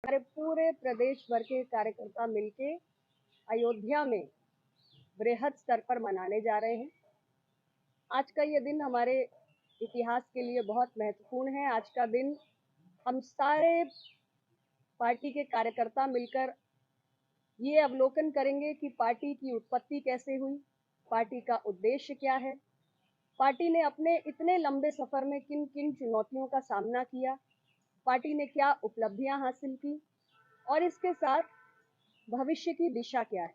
हमारे पूरे प्रदेश भर के कार्यकर्ता मिलके अयोध्या में बृहद स्तर पर मनाने जा रहे हैं। आज का ये दिन हमारे इतिहास के लिए बहुत महत्वपूर्ण है। आज का दिन हम सारे पार्टी के कार्यकर्ता मिलकर ये अवलोकन करेंगे कि पार्टी की उत्पत्ति कैसे हुई, पार्टी का उद्देश्य क्या है, पार्टी ने अपने इतने लंबे सफर में किन किन चुनौतियों का सामना किया, पार्टी ने क्या उपलब्धियां हासिल की और इसके साथ भविष्य की दिशा क्या है।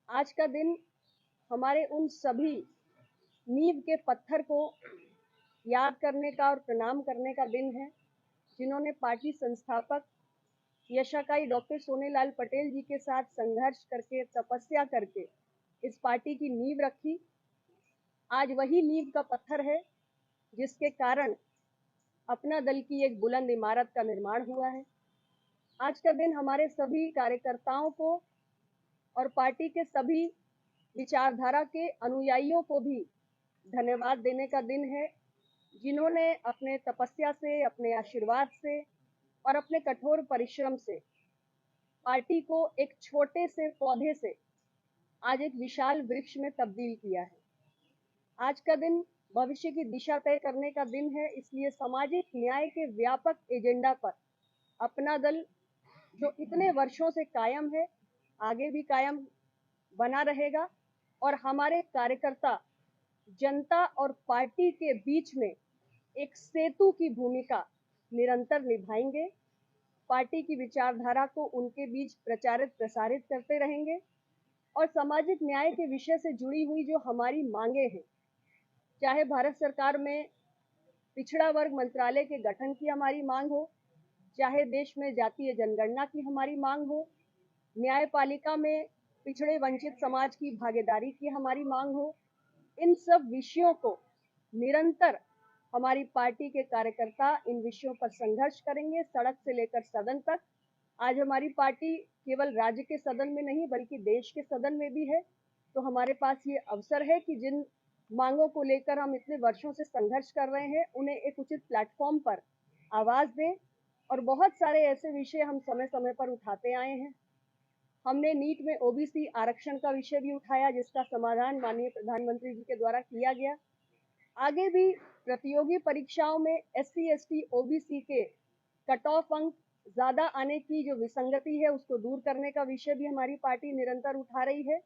आज का दिन हमारे उन सभी नींव के पत्थर को याद करने का और प्रणाम करने का दिन है जिन्होंने पार्टी संस्थापक यशाकाई डॉक्टर सोनेलाल पटेल जी के साथ संघर्ष करके, तपस्या करके इस पार्टी की नींव रखी। आज वही नींव का पत्थर है जिसके कारण अपना दल की एक बुलंद इमारत का निर्माण हुआ है। आज का दिन हमारे सभी कार्यकर्ताओं को और पार्टी के सभी विचारधारा के अनुयायियों को भी धन्यवाद देने का दिन है, जिन्होंने अपने तपस्या से, अपने आशीर्वाद से और अपने कठोर परिश्रम से पार्टी को एक छोटे से पौधे से आज एक विशाल वृक्ष में तब्दील किया है। आज का दिन भविष्य की दिशा तय करने का दिन है, इसलिए सामाजिक न्याय के व्यापक एजेंडा पर अपना दल जो इतने वर्षों से कायम है, आगे भी कायम बना रहेगा और हमारे कार्यकर्ता जनता और पार्टी के बीच में एक सेतु की भूमिका निरंतर निभाएंगे। पार्टी की विचारधारा को उनके बीच प्रचारित प्रसारित करते रहेंगे और सामाजिक न्याय के विषय से जुड़ी हुई जो हमारी मांगे हैं, चाहे भारत सरकार में पिछड़ा वर्ग मंत्रालय के गठन की हमारी मांग हो, चाहे देश में जातीय जनगणना की हमारी मांग हो, न्यायपालिका में पिछड़े वंचित समाज की भागीदारी की हमारी मांग हो, इन सब विषयों को निरंतर हमारी पार्टी के कार्यकर्ता इन विषयों पर संघर्ष करेंगे, सड़क से लेकर सदन तक। आज हमारी पार्टी केवल राज्य के सदन में नहीं बल्कि देश के सदन में भी है, तो हमारे पास ये अवसर है कि जिन मांगों को लेकर हम इतने वर्षों से संघर्ष कर रहे हैं उन्हें एक उचित प्लेटफॉर्म पर आवाज दें। और बहुत सारे ऐसे विषय हम समय समय पर उठाते आए हैं। हमने नीट में ओबीसी आरक्षण का विषय भी उठाया, जिसका समाधान माननीय प्रधानमंत्री जी के द्वारा किया गया। आगे भी प्रतियोगी परीक्षाओं में एससी, एसटी, ओबीसी के कट ऑफ अंक ज्यादा आने की जो विसंगति है उसको दूर करने का विषय भी हमारी पार्टी निरंतर उठा रही है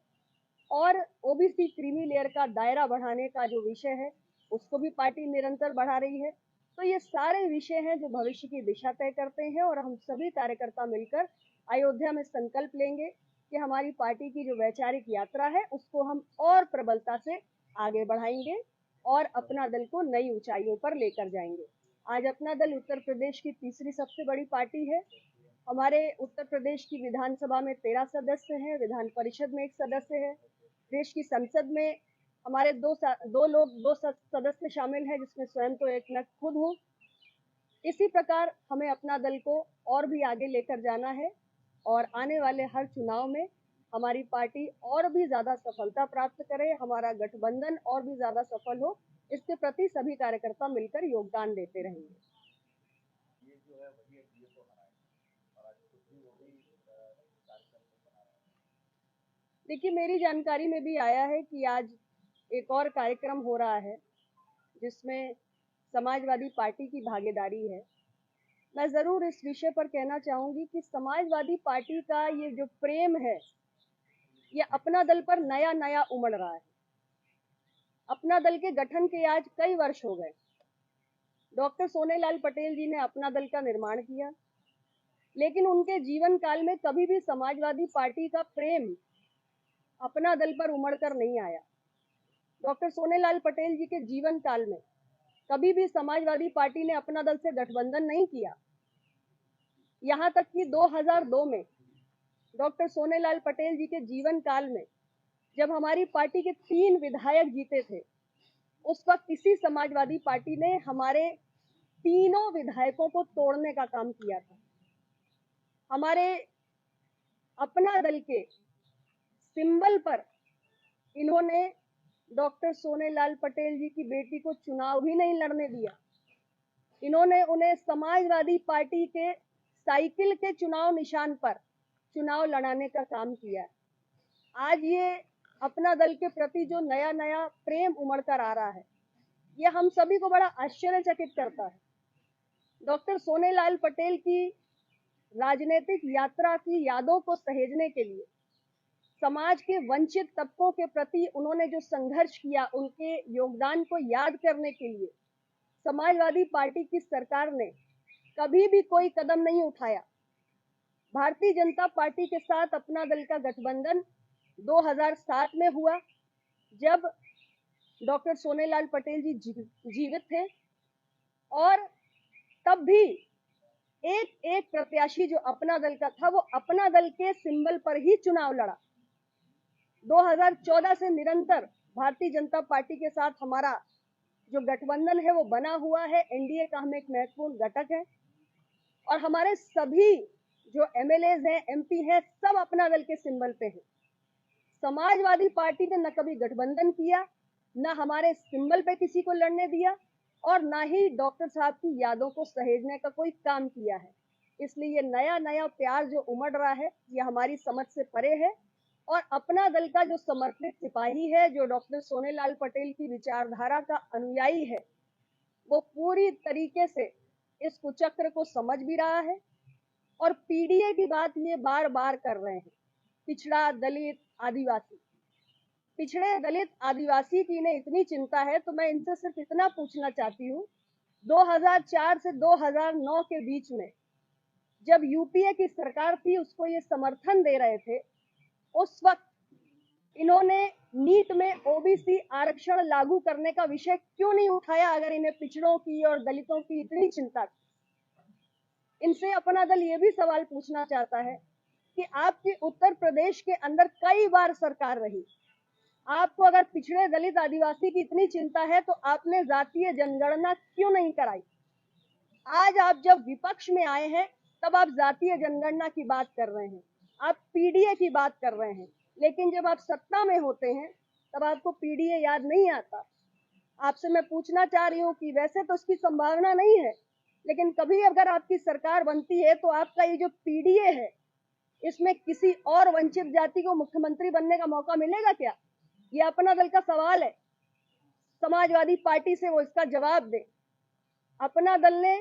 और ओबीसी क्रीमी लेयर का दायरा बढ़ाने का जो विषय है उसको भी पार्टी निरंतर बढ़ा रही है। तो ये सारे विषय हैं जो भविष्य की दिशा तय करते हैं और हम सभी कार्यकर्ता मिलकर अयोध्या में संकल्प लेंगे कि हमारी पार्टी की जो वैचारिक यात्रा है उसको हम और प्रबलता से आगे बढ़ाएंगे और अपना दल को नई ऊंचाइयों पर लेकर जाएंगे। आज अपना दल उत्तर प्रदेश की तीसरी सबसे बड़ी पार्टी है। हमारे उत्तर प्रदेश की विधानसभा में 13 सदस्य हैं, विधान परिषद में 1 सदस्य है, देश की संसद में हमारे दो सदस्य शामिल हैं, जिसमें स्वयं तो एक मैं खुद हूँ। इसी प्रकार हमें अपना दल को और भी आगे लेकर जाना है और आने वाले हर चुनाव में हमारी पार्टी और भी ज्यादा सफलता प्राप्त करे, हमारा गठबंधन और भी ज्यादा सफल हो, इसके प्रति सभी कार्यकर्ता मिलकर योगदान देते रहेंगे। देखिए, मेरी जानकारी में भी आया है कि आज एक और कार्यक्रम हो रहा है जिसमें समाजवादी पार्टी की भागीदारी है। मैं जरूर इस विषय पर कहना चाहूंगी कि समाजवादी पार्टी का ये जो प्रेम है ये अपना दल पर नया नया उमड़ रहा है। अपना दल के गठन के आज कई वर्ष हो गए। डॉक्टर सोनेलाल पटेल जी ने अपना दल का निर्माण किया, लेकिन उनके जीवन काल में कभी भी समाजवादी पार्टी का प्रेम अपना दल पर उमड़कर नहीं आया। डॉक्टर सोनेलाल पटेल जी के जीवन काल में कभी भी समाजवादी पार्टी ने अपना दल से गठबंधन नहीं किया। यहां तक कि 2002 में डॉक्टर सोनेलाल पटेल जी के जीवन काल में जब हमारी पार्टी के 3 विधायक जीते थे, उस वक्त किसी समाजवादी पार्टी ने हमारे तीनों विधायकों को तोड़ने का काम किया था। हमारे अपना दल के सिंबल पर इन्होंने डॉक्टर सोनेलाल पटेल जी की बेटी को चुनाव भी नहीं लड़ने दिया। इन्होंने उन्हें समाजवादी पार्टी के साइकिल के चुनाव निशान पर चुनाव लड़ाने का काम किया। आज ये अपना दल के प्रति जो नया नया प्रेम उमड़ कर आ रहा है, ये हम सभी को बड़ा आश्चर्यचकित करता है। डॉक्टर सोनेलाल पटेल की राजनीतिक यात्रा की यादों को सहेजने के लिए, समाज के वंचित तबकों के प्रति उन्होंने जो संघर्ष किया, उनके योगदान को याद करने के लिए समाजवादी पार्टी की सरकार ने कभी भी कोई कदम नहीं उठाया। भारतीय जनता पार्टी के साथ अपना दल का गठबंधन 2007 में हुआ, जब डॉक्टर सोनेलाल पटेल जी जीवित थे, और तब भी एक प्रत्याशी जो अपना दल का था, वो अपना दल के सिंबल पर ही चुनाव लड़ा। 2014 से निरंतर भारतीय जनता पार्टी के साथ हमारा जो गठबंधन है वो बना हुआ है। एनडीए का हम एक महत्वपूर्ण घटक है, और हमारे सभी जो एमएलएज हैं, एमपी हैं, सब अपना दल के सिंबल पे हैं। समाजवादी पार्टी ने न कभी गठबंधन किया, न हमारे सिंबल पे किसी को लड़ने दिया, और ना ही डॉक्टर साहब की यादों को सहेजने का कोई काम किया है। इसलिए ये नया नया प्यार जो उमड़ रहा है, ये हमारी समझ से परे है। और अपना दल का जो समर्पित सिपाही है, जो डॉक्टर सोनेलाल पटेल की विचारधारा का अनुयायी है, वो पूरी तरीके से इस कुचक्र को समझ भी रहा है। और पीडीए की बात ये बार बार कर रहे हैं, पिछड़ा, दलित, आदिवासी। पिछड़े, दलित, आदिवासी की इन्हें इतनी चिंता है, तो मैं इनसे सिर्फ इतना पूछना चाहती हूँ, 2004 से 2009 के बीच में जब यूपीए की सरकार थी, उसको ये समर्थन दे रहे थे, उस वक्त इन्होंने नीट में ओबीसी आरक्षण लागू करने का विषय क्यों नहीं उठाया, अगर इन्हें पिछड़ों की और दलितों की इतनी चिंता थी। इनसे अपना दल ये भी सवाल पूछना चाहता है कि आपकी उत्तर प्रदेश के अंदर कई बार सरकार रही, आपको अगर पिछड़े, दलित, आदिवासी की इतनी चिंता है, तो आपने जातीय जनगणना क्यों नहीं कराई? आज आप जब विपक्ष में आए हैं, तब आप जातीय जनगणना की बात कर रहे हैं, आप पीडीए की बात कर रहे हैं, लेकिन जब आप सत्ता में होते हैं, तब आपको पीडीए याद नहीं आता। आपसे मैं पूछना चाह रही हूँ कि वैसे तो उसकी संभावना नहीं है, लेकिन कभी अगर आपकी सरकार बनती है, तो आपका ये जो पीडीए है, इसमें किसी और वंचित जाति को मुख्यमंत्री बनने का मौका मिलेगा क्या? ये अपना दल का सवाल है। समाजवादी पार्टी से वो इसका जवाब दे। अपना दल ने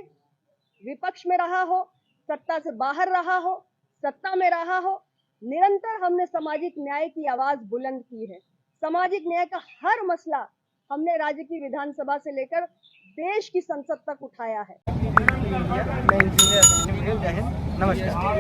विपक्ष में रहा हो, सत्ता से बाहर रहा हो, सत्ता में रहा हो, निरंतर हमने सामाजिक न्याय की आवाज बुलंद की है। सामाजिक न्याय का हर मसला हमने राज्य की विधानसभा से लेकर देश की संसद तक उठाया है। मैं इंजीनियर, जय हिंद, नमस्कार।